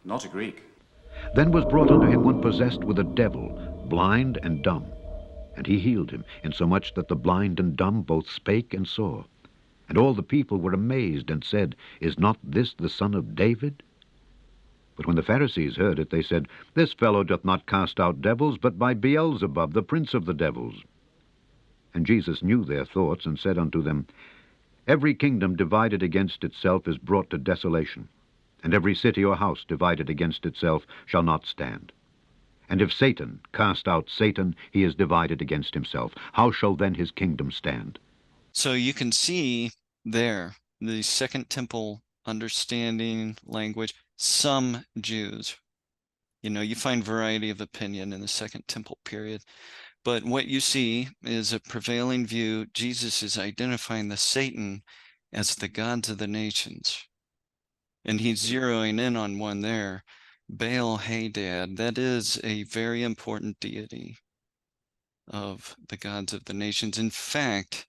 not a Greek. Then was brought unto him one possessed with a devil, blind and dumb. And he healed him, insomuch that the blind and dumb both spake and saw. And all the people were amazed, and said, Is not this the son of David? But when the Pharisees heard it, they said, This fellow doth not cast out devils, but by Beelzebub, the prince of the devils. And Jesus knew their thoughts, and said unto them, Every kingdom divided against itself is brought to desolation, and every city or house divided against itself shall not stand. And if Satan cast out Satan, he is divided against himself. How shall then his kingdom stand? So you can see there the Second Temple understanding language. Some Jews, you find variety of opinion in the Second Temple period. But what you see is a prevailing view. Jesus is identifying the Satan as the gods of the nations. And he's zeroing in on one there. Baal Hadad, that is a very important deity of the gods of the nations. In fact,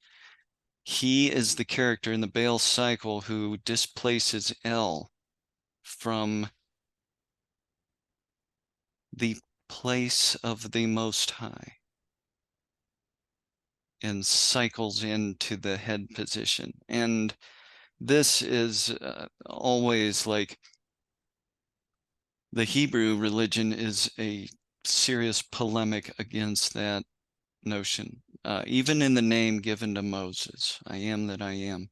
he is the character in the Baal cycle who displaces El from the place of the Most High and cycles into the head position. And this is always like the Hebrew religion is a serious polemic against that notion. Even in the name given to Moses, I am that I am.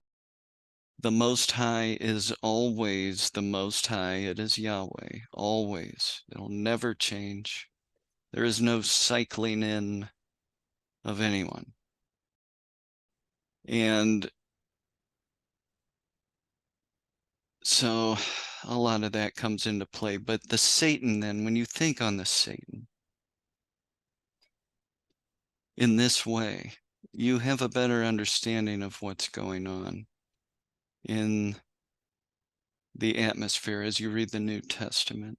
The Most High is always the Most High. It is Yahweh, always. It'll never change. There is no cycling in of anyone. And so a lot of that comes into play. But the Satan, then, when you think on the Satan in this way, you have a better understanding of what's going on in the atmosphere as you read the New Testament.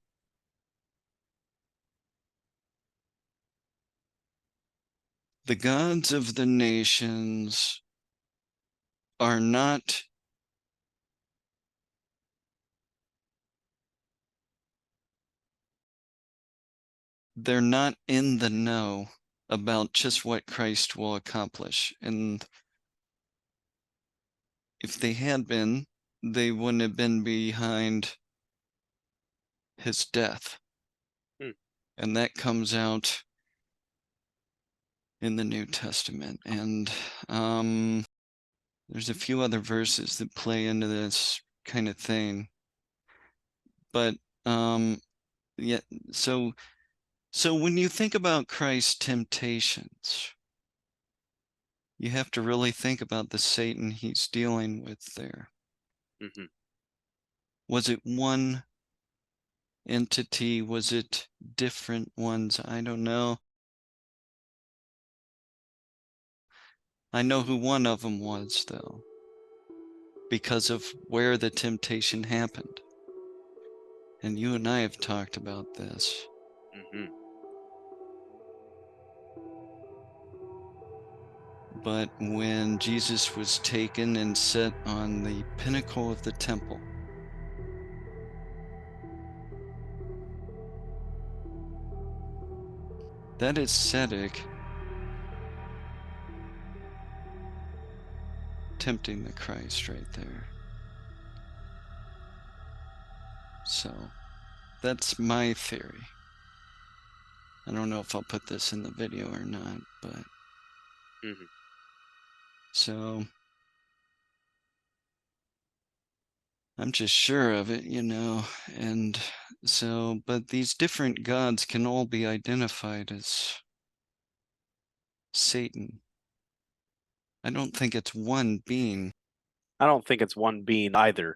The gods of the nations are not they're not in the know about just what Christ will accomplish. And if they had been, they wouldn't have been behind his death. And that comes out in the New Testament. And there's a few other verses that play into this kind of thing. But yeah, so when you think about Christ's temptations, you have to really think about the Satan he's dealing with there. Was it one entity? Was it different ones? I don't know. I know who one of them was, though, because of where the temptation happened. And you and I have talked about this. But when Jesus was taken and set on the pinnacle of the temple, that ascetic tempting the Christ right there. So that's my theory. I don't know if I'll put this in the video or not, but so I'm just sure of it, and so, but these different gods can all be identified as Satan. I don't think it's one being. I don't think it's one being either.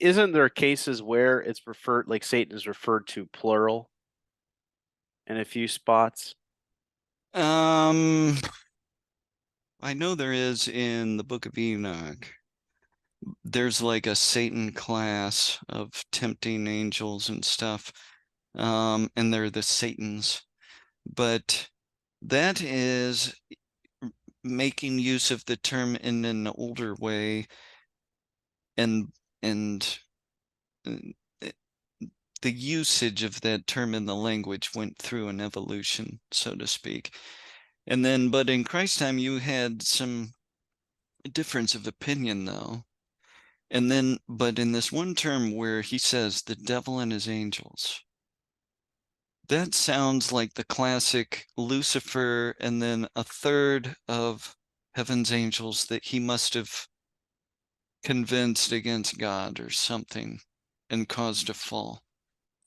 Isn't there cases where it's referred, like Satan is referred to plural in a few spots? I know there is in the Book of Enoch. There's like a Satan class of tempting angels and stuff, and they're the Satans. But that is making use of the term in an older way, and the usage of that term in the language went through an evolution, so to speak. And then, but in Christ's time, you had some difference of opinion, though. And then, but in this one term where he says the devil and his angels, that sounds like the classic Lucifer and then a third of heaven's angels that he must have convinced against God or something and caused a fall.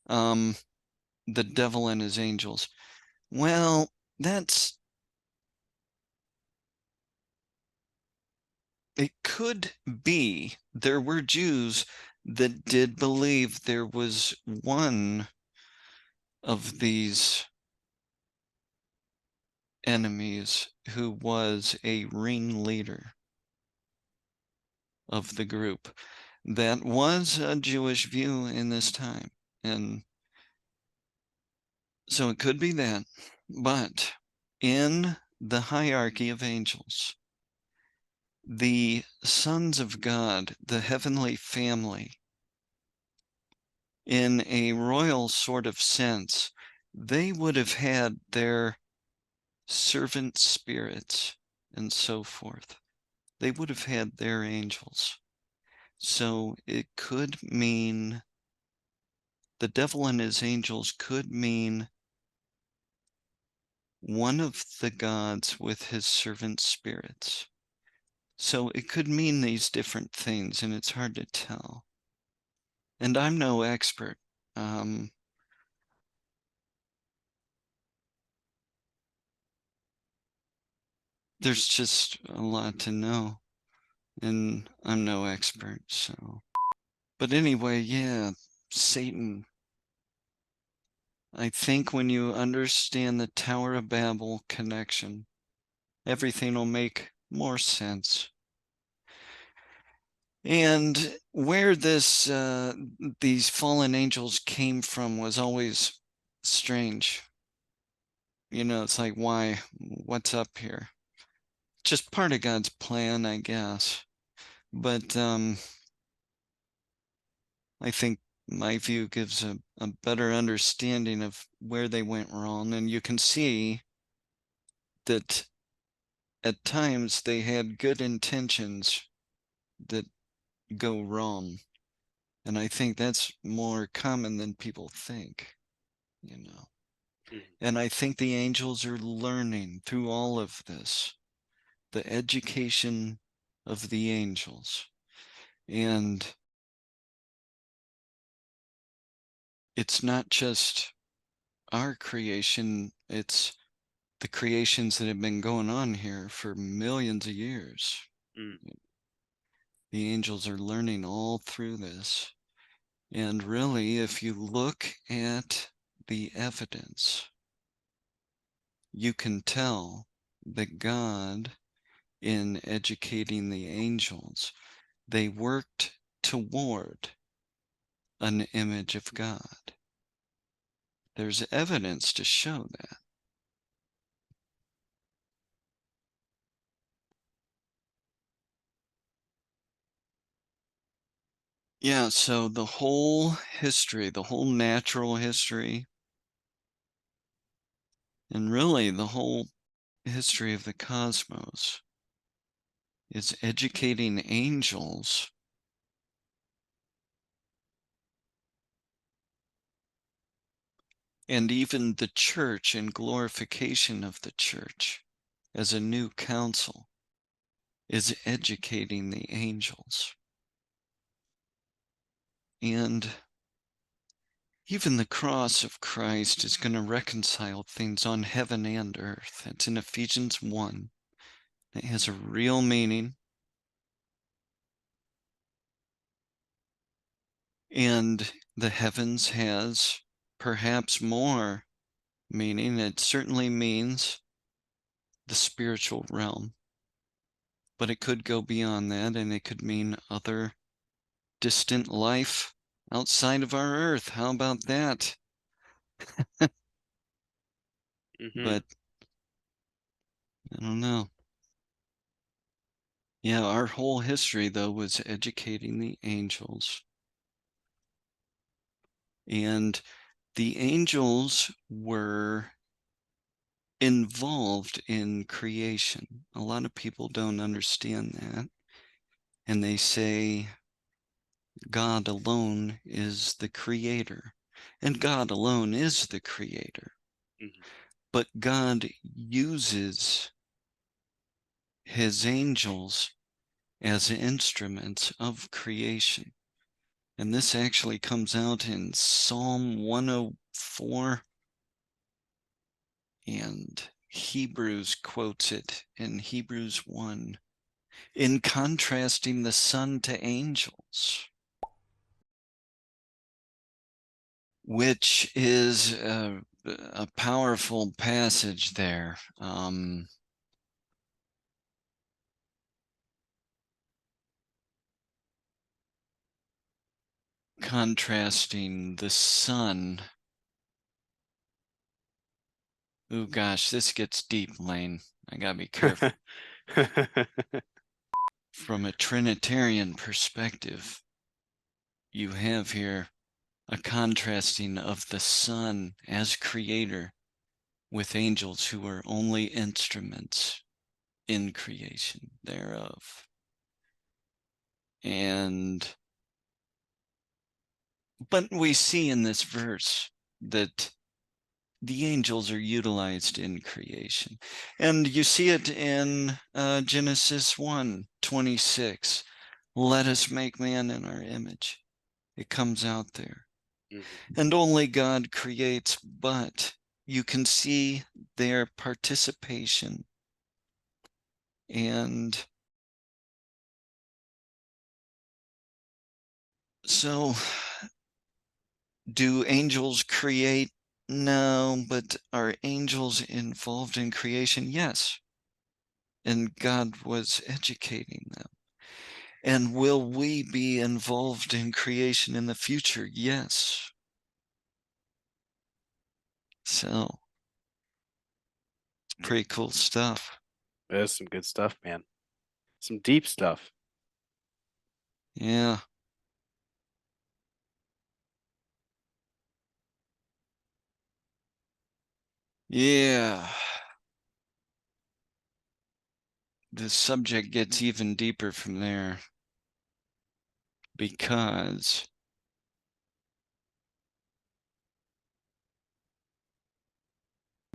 The devil and his angels. Well, it could be there were Jews that did believe there was one of these enemies who was a ringleader of the group. That was a Jewish view in this time. And so it could be that. But in the hierarchy of angels, the sons of God, the heavenly family, in a royal sort of sense, they would have had their servant spirits and so forth. They would have had their angels. So it could mean the devil and his angels could mean one of the gods with his servant spirits. So it could mean these different things, and it's hard to tell. And I'm no expert. There's just a lot to know, and I'm no expert, so. But anyway, yeah, Satan. I think when you understand the Tower of Babel connection, everything will make more sense. And where these fallen angels came from was always strange. You know, it's like, why? What's up here? Just part of God's plan, I guess. But I think my view gives a better understanding of where they went wrong. And you can see that at times they had good intentions that go wrong. And I think that's more common than people think, you know. And I think the angels are learning through all of this, the education of the angels. And it's not just our creation, it's the creations that have been going on here for millions of years. The angels are learning all through this. And really, if you look at the evidence, you can tell that God, in educating the angels, they worked toward an image of God. There's evidence to show that. Yeah, so the whole history, the whole natural history, and really the whole history of the cosmos is educating angels and even the church and glorification of the church as a new council is educating the angels. And even the cross of Christ is going to reconcile things on heaven and earth. It's in Ephesians 1. It has a real meaning. And the heavens has perhaps more meaning. It certainly means the spiritual realm. But it could go beyond that, and it could mean other distant life outside of our earth. How about that? But I don't know. Yeah, our whole history, though, was educating the angels. And the angels were involved in creation. A lot of people don't understand that. And they say God alone is the creator. And God alone is the creator. Mhm. But God uses his angels as instruments of creation. And this actually comes out in Psalm 104, and Hebrews quotes it in Hebrews 1, in contrasting the Son to angels, which is a powerful passage there. Contrasting the Son. Oh gosh, this gets deep, Lane. I gotta be careful. From a Trinitarian perspective, you have here a contrasting of the Son as creator with angels who are only instruments in creation thereof. But we see in this verse that the angels are utilized in creation. And you see it in Genesis 1:26. Let us make man in our image. It comes out there. And only God creates, but you can see their participation. And so, do angels create? No, but are angels involved in creation? Yes. And God was educating them. And will we be involved in creation in the future? Yes. So, it's pretty cool stuff. That's some good stuff, man. Some deep stuff. Yeah. Yeah. The subject gets even deeper from there, because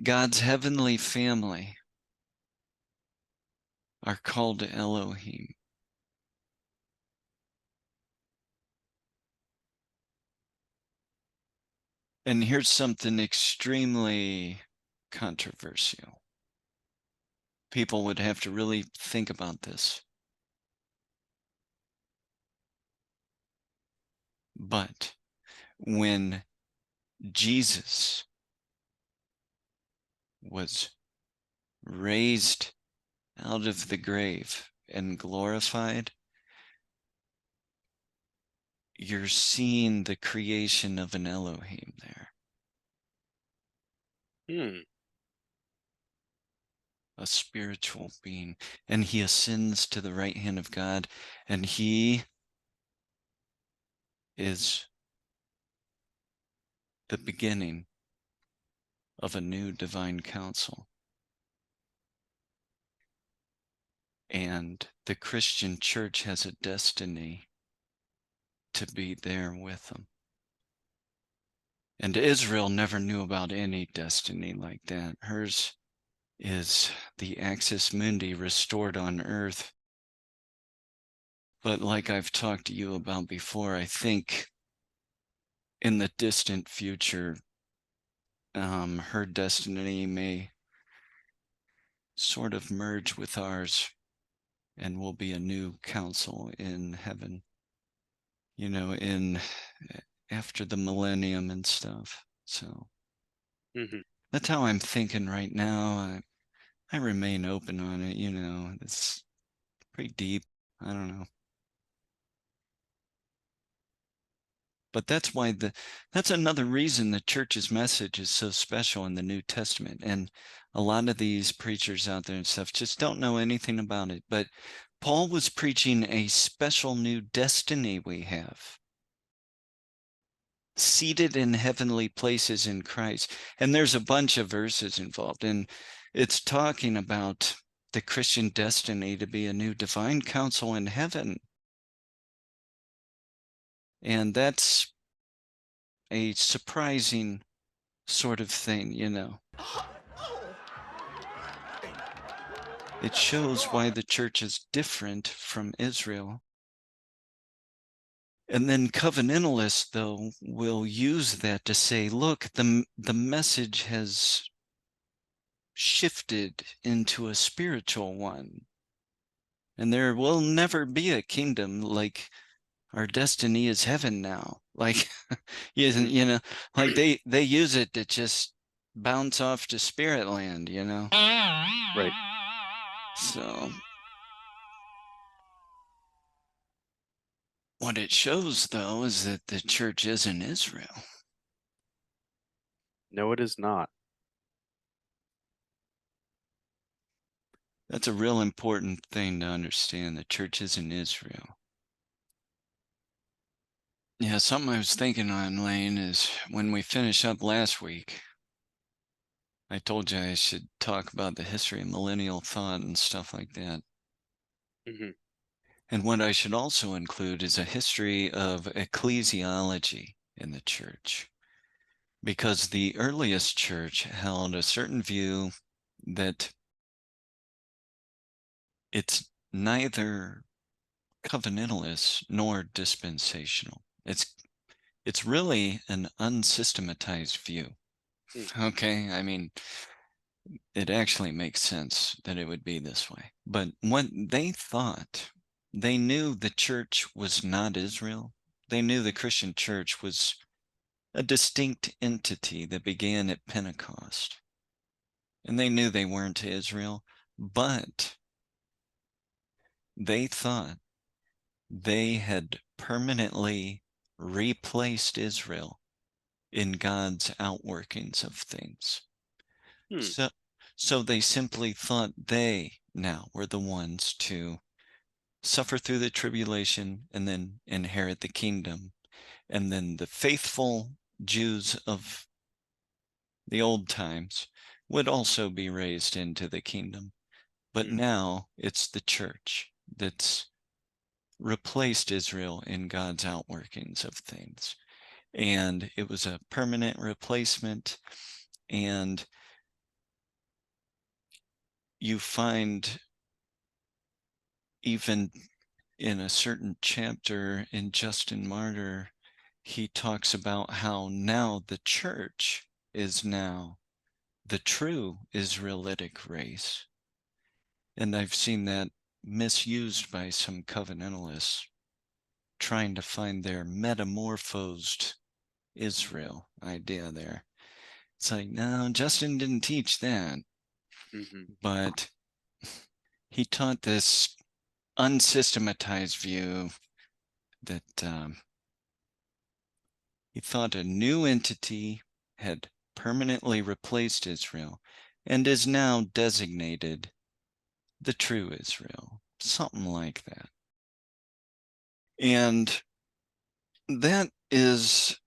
God's heavenly family are called Elohim. And here's something extremely controversial. People would have to really think about this. But when Jesus was raised out of the grave and glorified, you're seeing the creation of an Elohim there. A spiritual being, and he ascends to the right hand of God, and he is the beginning of a new divine council. And the Christian church has a destiny to be there with them. And Israel never knew about any destiny like that. Hers is the Axis Mundi restored on earth. But like I've talked to you about before, I think in the distant future, her destiny may sort of merge with ours, and will be a new council in heaven, in after the millennium and stuff. So that's how I'm thinking right now. I remain open on it. It's pretty deep. I don't know. But that's another reason the church's message is so special in the New Testament. And a lot of these preachers out there and stuff just don't know anything about it. But Paul was preaching a special new destiny we have. seated in heavenly places in Christ. And there's a bunch of verses involved, and it's talking about the Christian destiny to be a new divine council in heaven. And that's a surprising sort of thing, you know. It shows why the church is different from Israel. And then covenantalists, though, will use that to say, look, the message has shifted into a spiritual one. And there will never be a kingdom like our destiny is heaven now. Like, you know, like they use it to just bounce off to spirit land, you know? Right. So what it shows, though, is that the church isn't Israel. No, it is not. That's a real important thing to understand. The church isn't Israel. Yeah, something I was thinking on, Lane, is when we finish up last week, I told you I should talk about the history of millennial thought and stuff like that. Mm-hmm. And what I should also include is a history of ecclesiology in the church. Because the earliest church held a certain view that it's neither covenantalist nor dispensational. It's really an unsystematized view. Okay, I mean, it actually makes sense that it would be this way. But what they thought, they knew the church was not Israel. They knew the Christian church was a distinct entity that began at Pentecost. And they knew they weren't Israel, but they thought they had permanently replaced Israel in God's outworkings of things. So they simply thought they now were the ones to suffer through the tribulation and then inherit the kingdom. And then the faithful Jews of the old times would also be raised into the kingdom. But now it's the church that's replaced Israel in God's outworkings of things. And it was a permanent replacement. And you find even in a certain chapter in Justin Martyr, he talks about how now the church is now the true Israelitic race. And I've seen that misused by some covenantalists trying to find their metamorphosed Israel idea there. It's like, no, Justin didn't teach that. But he taught this unsystematized view that he thought a new entity had permanently replaced Israel and is now designated the true Israel, something like that. And that is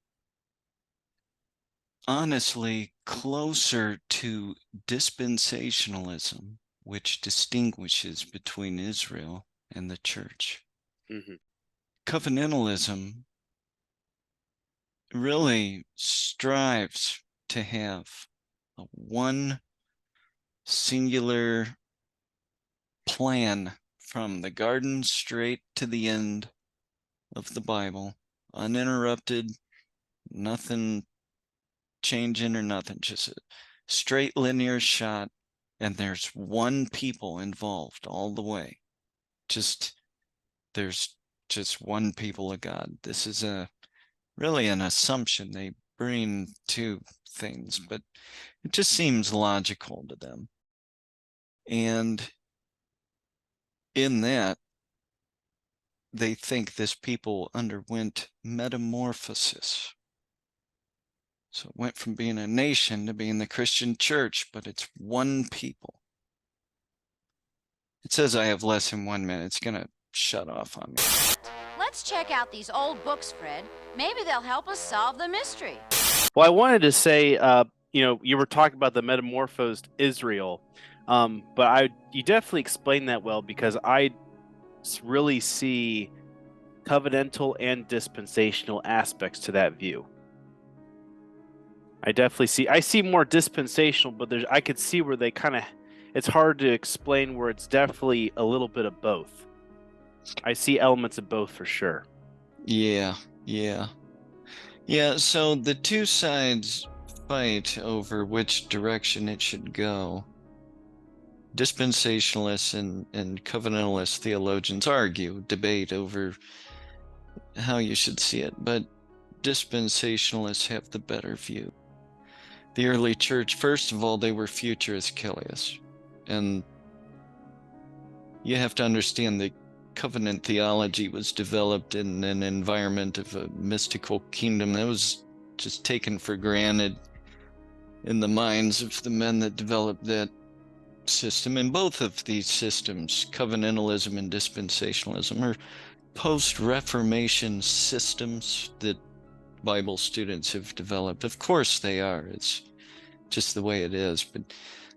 honestly closer to dispensationalism, which distinguishes between Israel and the church. Covenantalism really strives to have a one singular plan from the garden straight to the end of the Bible, uninterrupted, nothing changing or nothing, just a straight linear shot, and there's one people involved all the way. There's just one people of God. This is really an assumption they bring to things, but it just seems logical to them. And in that, they think this people underwent metamorphosis. So it went from being a nation to being the Christian church, but it's one people. It says I have less than 1 minute. It's going to shut off on me. Let's check out these old books, Fred. Maybe they'll help us solve the mystery. Well, I wanted to say, you were talking about the metamorphosed Israel, but you definitely explained that well, because I really see covenantal and dispensational aspects to that view. I see more dispensational, but I could see where they kind of, it's hard to explain, where it's definitely a little bit of both. I see elements of both for sure. Yeah. So the two sides fight over which direction it should go. Dispensationalists and covenantalist theologians debate over how you should see it, but dispensationalists have the better view. The early church, first of all, they were futurist Eschatologists, and you have to understand that covenant theology was developed in an environment of a mystical kingdom that was just taken for granted in the minds of the men that developed that system. And both of these systems, covenantalism and dispensationalism, are post-Reformation systems that Bible students have developed. Of course they are. It's just the way it is. But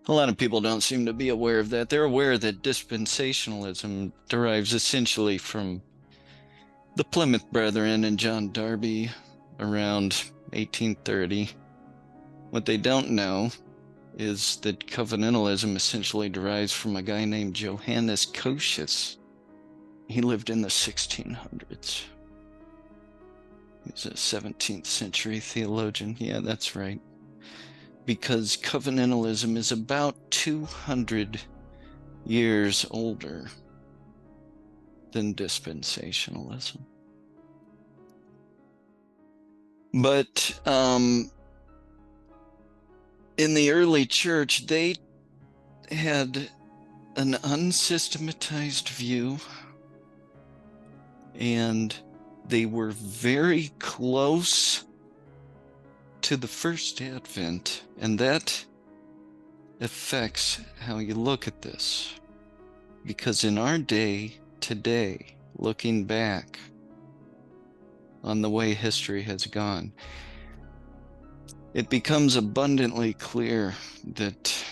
a lot of people don't seem to be aware of that. They're aware that dispensationalism derives essentially from the Plymouth Brethren and John Darby around 1830. What they don't know is that covenantalism essentially derives from a guy named Johannes Cocius. He lived in the 1600s. He's a 17th century theologian. Yeah, that's right. Because covenantalism is about 200 years older than dispensationalism. But in the early church, they had an unsystematized view, and they were very close to the first advent, and that affects how you look at this. Because in our day, today, looking back on the way history has gone, it becomes abundantly clear that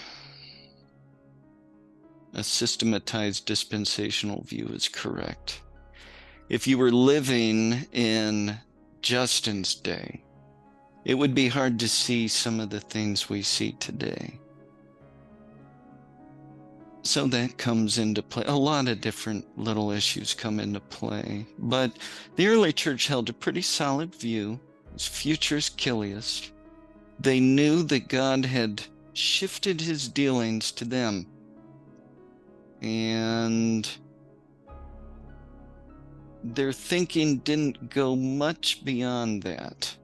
a systematized dispensational view is correct. If you were living in Justin's day, it would be hard to see some of the things we see today. So that comes into play. A lot of different little issues come into play. But the early church held a pretty solid view. It was futurist Eschatologist. They knew that God had shifted his dealings to them. And their thinking didn't go much beyond that.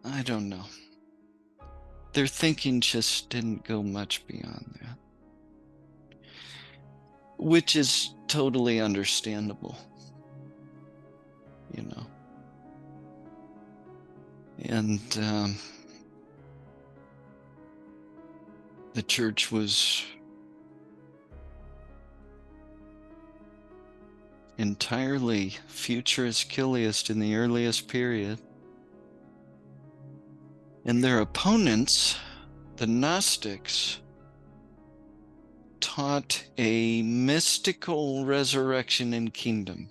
I don't know. Their thinking just didn't go much beyond that. Which is totally understandable. You know. And the church was entirely futurist Eschatologist in the earliest period. And their opponents, the Gnostics, taught a mystical resurrection and kingdom.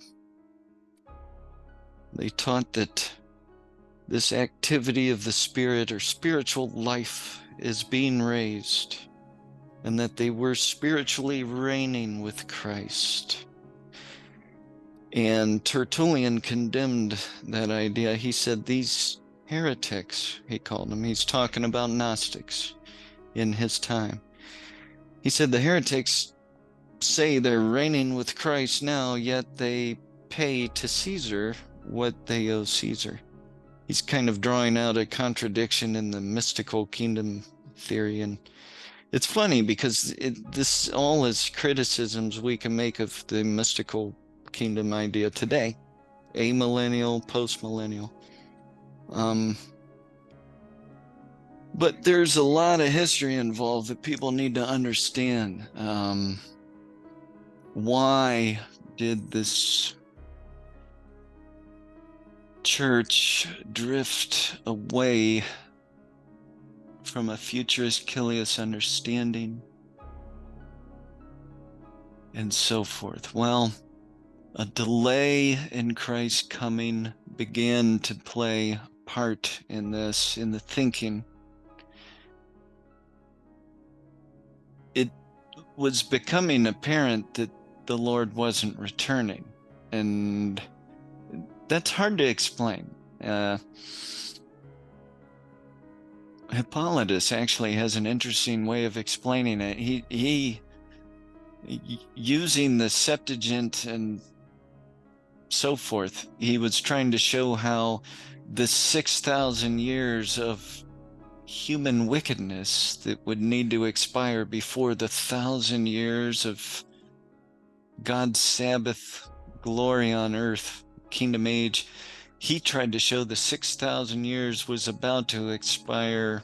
They taught that this activity of the spirit or spiritual life is being raised, and that they were spiritually reigning with Christ. And Tertullian condemned that idea. He said these heretics, he called them, he's talking about Gnostics in his time. He said the heretics say they're reigning with Christ now, yet they pay to Caesar what they owe Caesar. He's kind of drawing out a contradiction in the mystical kingdom theory. And it's funny because this all is criticisms we can make of the mystical kingdom idea today, amillennial, post-millennial. But there's a lot of history involved that people need to understand. Why did this church drift away from a futurist Kilius understanding and so forth? Well, a delay in Christ's coming began to play a part in this, in the thinking. It was becoming apparent that the Lord wasn't returning, and that's hard to explain. Hippolytus actually has an interesting way of explaining it. He using the Septuagint and so forth, he was trying to show how the 6,000 years of human wickedness that would need to expire before the 1,000 years of God's Sabbath glory on earth, kingdom age, he tried to show the 6,000 years was about to expire.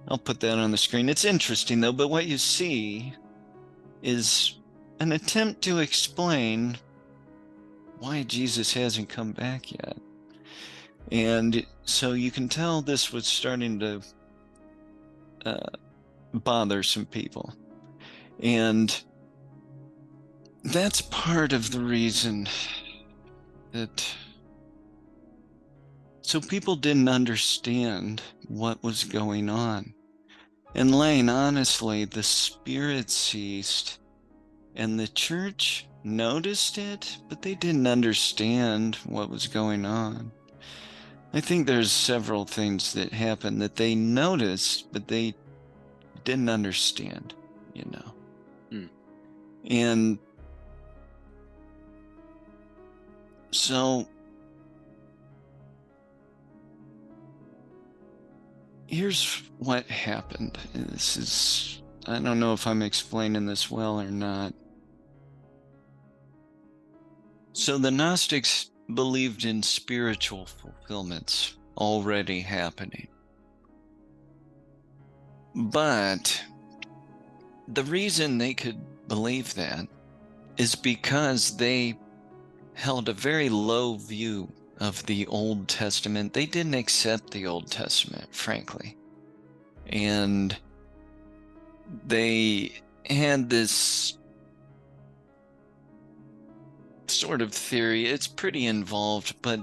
I'll put that on the screen. It's interesting though, but what you see is an attempt to explain why Jesus hasn't come back yet. And so you can tell this was starting to bother some people. And that's part of the reason that so people didn't understand what was going on. And Lane, honestly, the Spirit ceased, and the church noticed it, but they didn't understand what was going on. I think there's several things that happened that they noticed, but they didn't understand, you know. And so here's what happened. This is, I don't know if I'm explaining this well or not. So the Gnostics believed in spiritual fulfillments already happening. But the reason they could believe that is because they held a very low view of the Old Testament. They didn't accept the Old Testament, frankly. And they had this sort of theory. It's pretty involved, but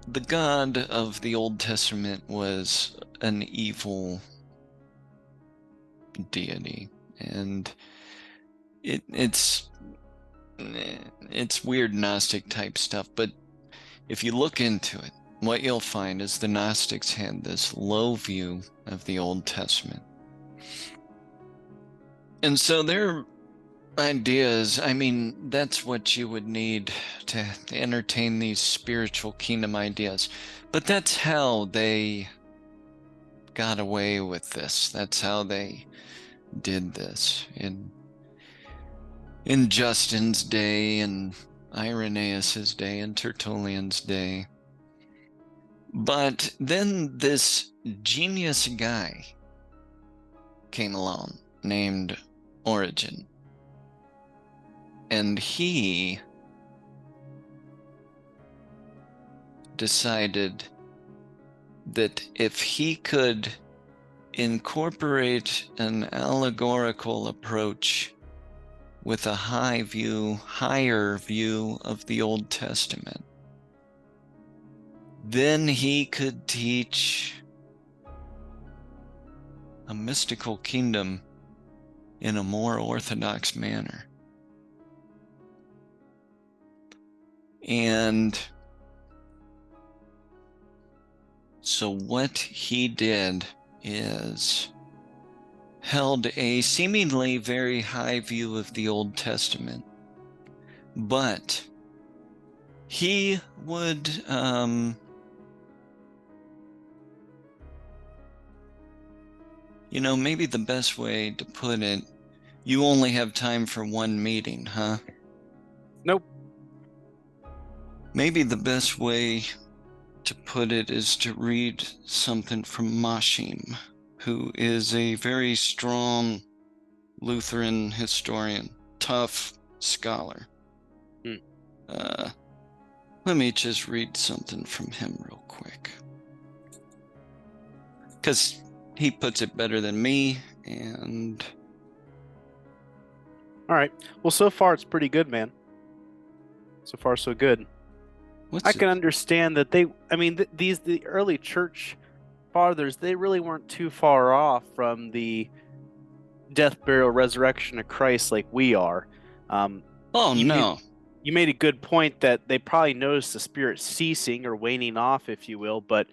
the God of the Old Testament was an evil deity, and it's weird Gnostic type stuff. But if you look into it, what you'll find is the Gnostics had this low view of the Old Testament. And so their ideas, I mean, that's what you would need to entertain these spiritual kingdom ideas. But that's how they got away with this. That's how they did this in Justin's day and Irenaeus's day and Tertullian's day. But then this genius guy came along named Origen, and he decided that if he could incorporate an allegorical approach with a higher view of the Old Testament, then he could teach a mystical kingdom in a more orthodox manner. And so what he did is held a seemingly very high view of the Old Testament, but he would maybe the best way to put it, you only have time for one meeting, huh? Nope. Maybe the best way to put it is to read something from Mashim, who is a very strong Lutheran historian, tough scholar. Let me just read something from him real quick, because he puts it better than me. And All right. Well, so far it's pretty good, man. So far, so good. I can understand that the early church fathers, they really weren't too far off from the death, burial, resurrection of Christ like we are. Oh, you no. You made a good point that they probably noticed the spirit ceasing or waning off, if you will, but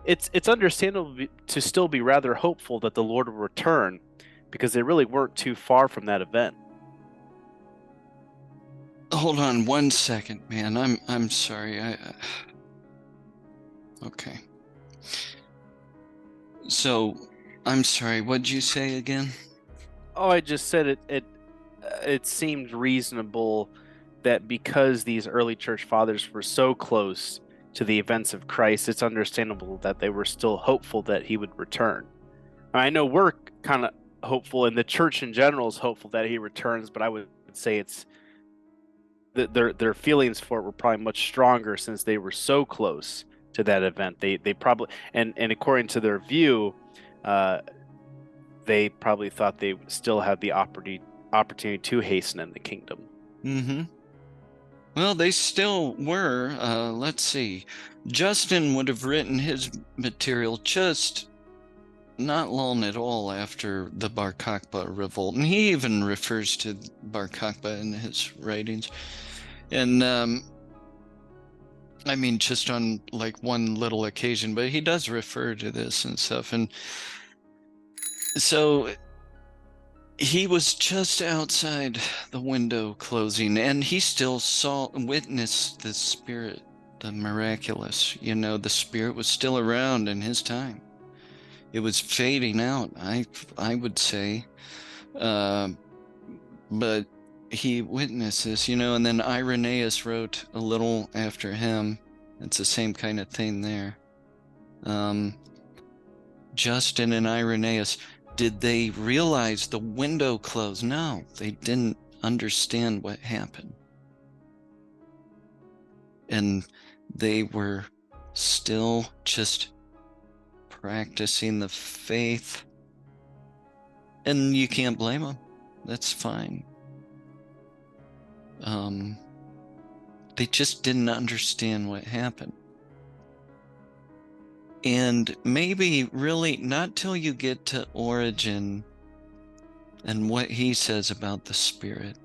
it's understandable to still be rather hopeful that the Lord will return, because they really weren't too far from that event. Hold on 1 second, man. I'm sorry. Okay. So, I'm sorry. What'd you say again? Oh, I just said it seemed reasonable that because these early church fathers were so close to the events of Christ, it's understandable that they were still hopeful that he would return. I know we're kind of hopeful, and the church in general is hopeful that he returns, but I would say it's their feelings for it were probably much stronger since they were so close to that event. They probably, and according to their view, they probably thought they still had the opportunity to hasten in the kingdom. Mm-hmm. Well, they still were. Let's see. Justin would have written his material just not long at all after the Bar Kokhba revolt, and he even refers to Bar Kokhba in his writings. And I mean, just on like one little occasion, but he does refer to this and stuff. And so he was just outside the window closing, and he still witnessed the spirit, the miraculous. You know, the spirit was still around in his time. It was fading out, I would say. But he witnessed this, you know, and then Irenaeus wrote a little after him. It's the same kind of thing there. Justin and Irenaeus, did they realize the window closed? No, they didn't understand what happened. And they were still just practicing the faith. And you can't blame them. That's fine. They just didn't understand what happened. And maybe really not till you get to Origen and what he says about the spirit,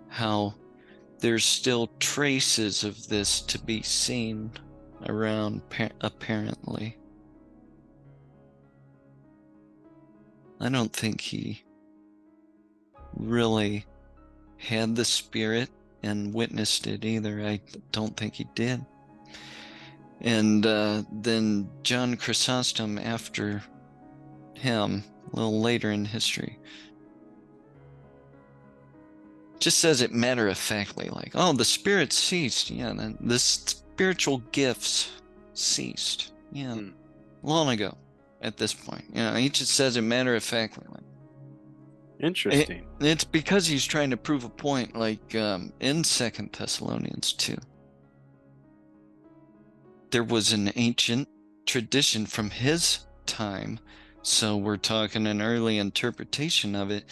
how there's still traces of this to be seen around, apparently. I don't think he really had the spirit and witnessed it either. I don't think he did. And then John Chrysostom, after him, a little later in history, just says it matter-of-factly, like, oh, the spirit ceased. Yeah, the spiritual gifts ceased. Yeah, long ago at this point. You know, he just says it matter-of-factly. Like, interesting. It's because he's trying to prove a point, like in 2 Thessalonians 2. There was an ancient tradition from his time, so we're talking an early interpretation of it,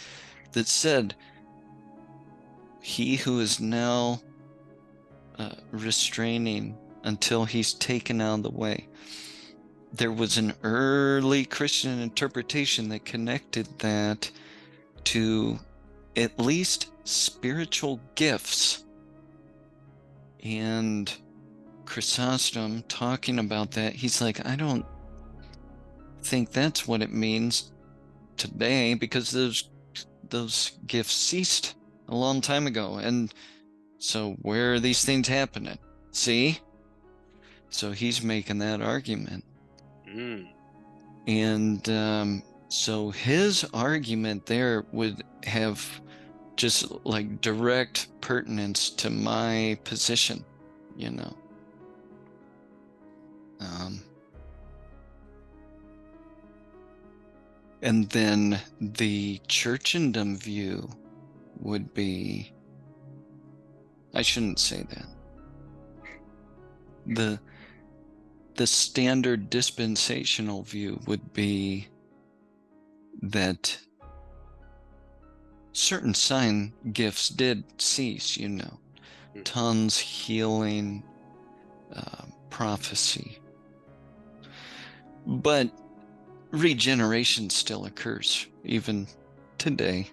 that said, he who is now restraining until he's taken out of the way. There was an early Christian interpretation that connected that to at least spiritual gifts. And Chrysostom, talking about that, he's like, I don't think that's what it means today, because those gifts ceased a long time ago. And so where are these things happening? See? So he's making that argument. And so his argument there would have just like direct pertinence to my position, you know. And then the churchendom view would be I shouldn't say that. The standard dispensational view would be that certain sign gifts did cease, tongues, healing, prophecy. But regeneration still occurs, even today.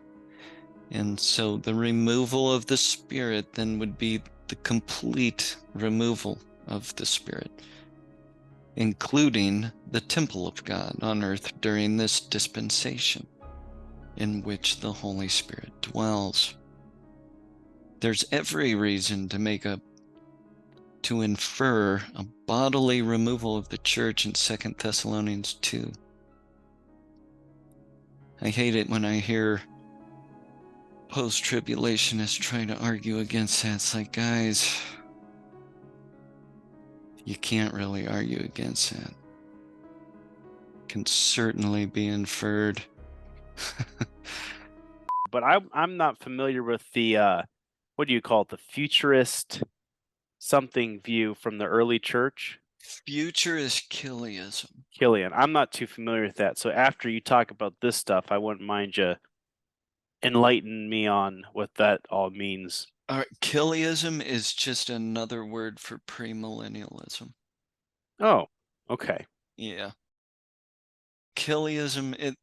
And so the removal of the Spirit then would be the complete removal of the Spirit, including the temple of God on earth during this dispensation in which the Holy Spirit dwells. There's every reason to infer a bodily removal of the church in 2 Thessalonians 2. I hate it when I hear post-tribulationists try to argue against that. It's like, guys, you can't really argue against that. It can certainly be inferred. But I'm not familiar with the what do you call it, the futurist something view from the early church. Futurist Killianism. Killian, I'm not too familiar with that. So after you talk about this stuff, I wouldn't mind you enlighten me on what that all means. All right, Killianism is just another word for premillennialism. Oh, okay. Yeah. Killianism,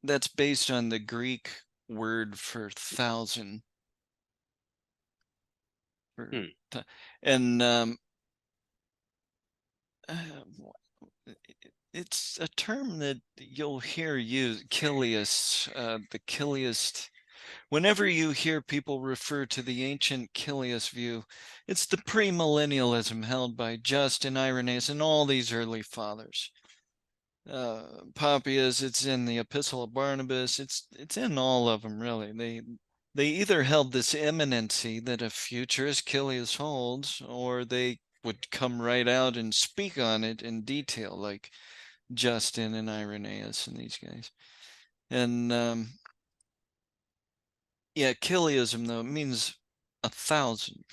that's based on the Greek word for thousand. And it's a term that you'll hear used, Kiliast, the Kiliast. Whenever you hear people refer to the ancient Kiliast view, it's the premillennialism held by Justin, Irenaeus, and all these early fathers. Papias, it's in the Epistle of Barnabas, it's in all of them, really. They either held this imminency that a futurist Kiliast holds, or they would come right out and speak on it in detail, like Justin and Irenaeus and these guys. And yeah, Kiliasm, though, it means 1,000.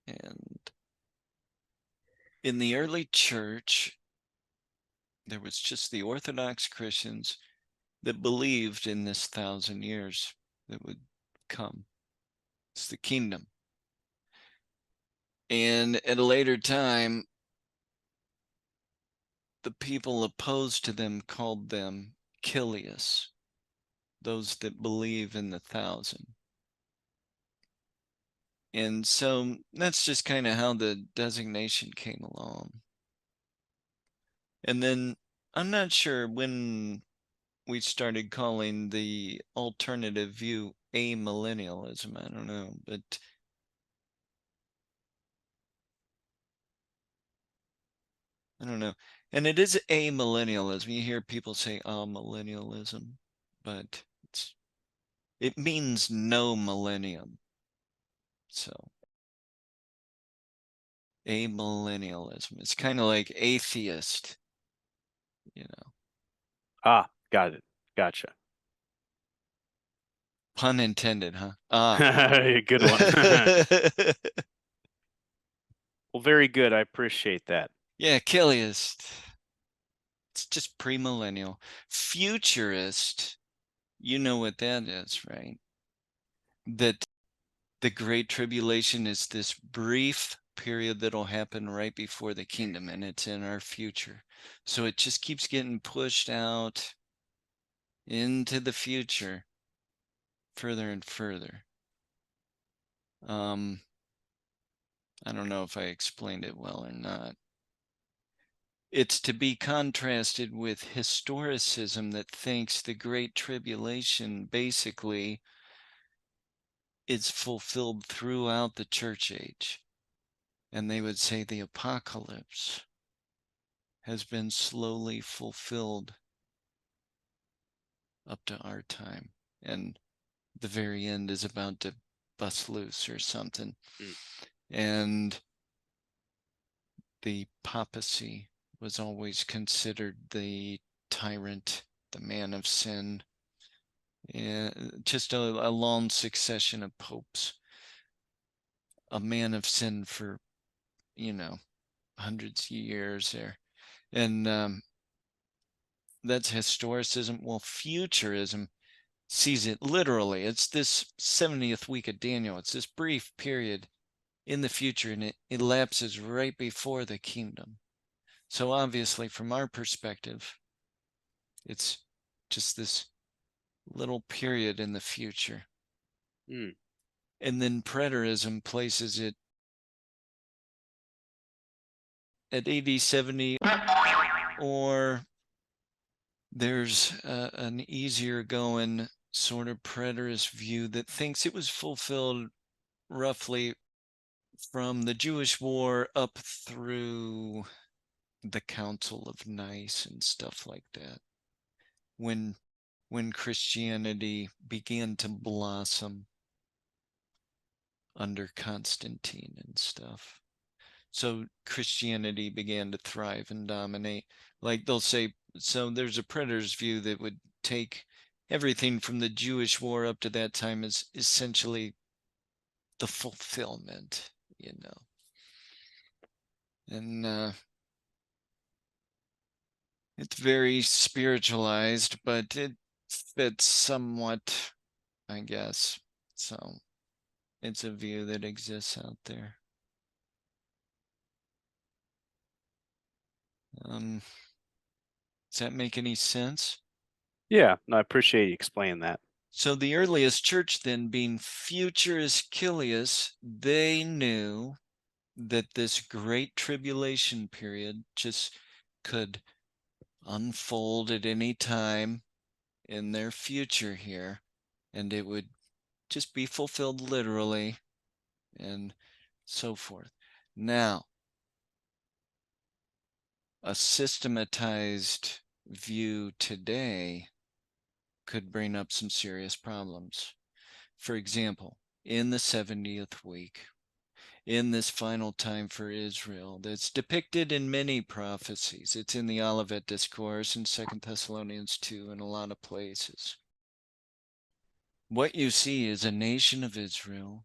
And in the early church, there was just the Orthodox Christians that believed in this 1,000 years that would come. It's the kingdom. And at a later time, the people opposed to them called them Kilias, those that believe in the 1,000. And so that's just kind of how the designation came along. And then I'm not sure when we started calling the alternative view amillennialism. I don't know, but I don't know. And it is amillennialism. You hear people say millennialism, but it means no millennium. So amillennialism. It's kind of like atheist, Ah, got it. Gotcha. Pun intended, huh? Good one. Well, very good. I appreciate that. Yeah, Kiliast. It's just premillennial. Futurist, you know what that is, right? That the Great Tribulation is this brief period that'll happen right before the kingdom, and it's in our future. So it just keeps getting pushed out into the future further and further. I don't know if I explained it well or not. It's to be contrasted with historicism that thinks the Great Tribulation basically is fulfilled throughout the church age. And they would say the apocalypse has been slowly fulfilled up to our time. And the very end is about to bust loose or something. And the papacy was always considered the tyrant, the man of sin. Yeah, just a long succession of popes. a man of sin for, hundreds of years there. And that's historicism. Well, futurism sees it literally. It's this 70th week of Daniel. It's this brief period in the future, and it elapses right before the kingdom. So obviously, from our perspective, it's just this little period in the future. And then preterism places it at AD 70, or there's an easier going sort of preterist view that thinks it was fulfilled roughly from the Jewish War up through the Council of Nice and stuff like that, when Christianity began to blossom under Constantine and stuff. So Christianity began to thrive and dominate. Like they'll say, so there's a preterist view that would take everything from the Jewish War up to that time as essentially the fulfillment, And it's very spiritualized, but it fits somewhat, I guess. So it's a view that exists out there. Does that make any sense? Yeah, no, I appreciate you explaining that. So the earliest church then, being future Eschatological, they knew that this great tribulation period just could unfold at any time in their future here, and it would just be fulfilled literally and so forth. Now, a systematized view today could bring up some serious problems. For example, in the 70th week, in this final time for Israel, that's depicted in many prophecies. It's in the Olivet Discourse in 2 Thessalonians 2 and a lot of places. What you see is a nation of Israel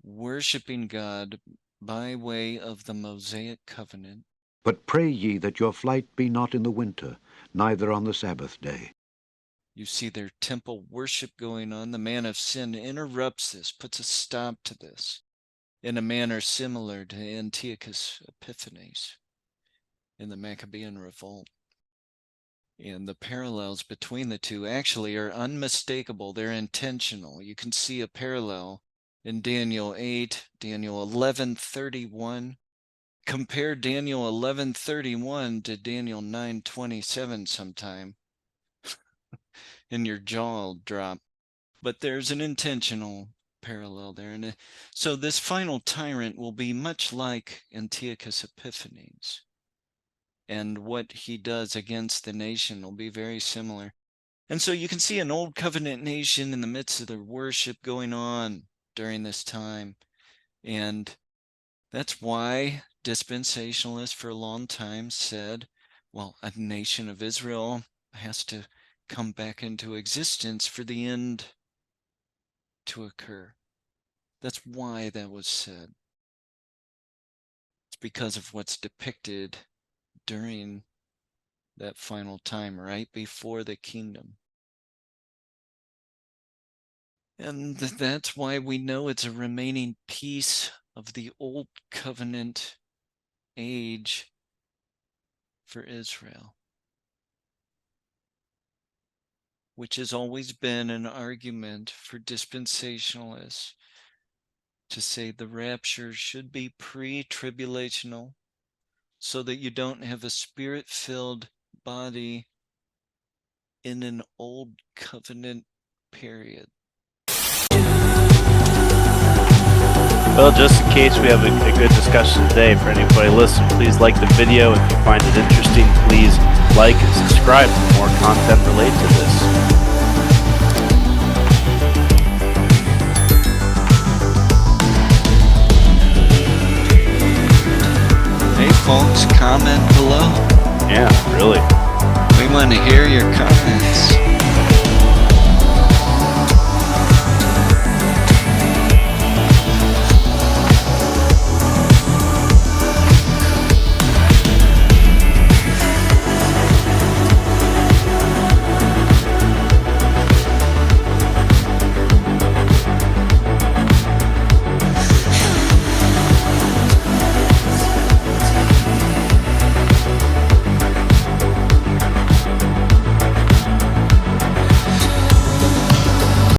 worshiping God by way of the Mosaic covenant. But pray ye that your flight be not in the winter, neither on the Sabbath day. You see their temple worship going on. The man of sin interrupts this, puts a stop to this, in a manner similar to Antiochus Epiphanes in the Maccabean revolt. And the parallels between the two actually are unmistakable. They're intentional. You can see a parallel in Daniel 8, Daniel 11:31. Compare Daniel 11:31 to Daniel 9:27 sometime, and your jaw will drop. But there's an intentional parallel there. And so this final tyrant will be much like Antiochus Epiphanes. And what he does against the nation will be very similar. And so you can see an old covenant nation in the midst of their worship going on during this time. And that's why dispensationalists for a long time said, well, a nation of Israel has to come back into existence for the end to occur. That's why that was said. It's because of what's depicted during that final time, right before the kingdom. And that's why we know it's a remaining piece of the old covenant age for Israel, which has always been an argument for dispensationalists to say the rapture should be pre-tribulational, so that you don't have a spirit-filled body in an old covenant period. Well, just in case we have a good discussion today, for anybody listening, please like the video. If you find it interesting, please like and subscribe for more content related to this. Hey folks, comment below. Yeah, really. We want to hear your comments.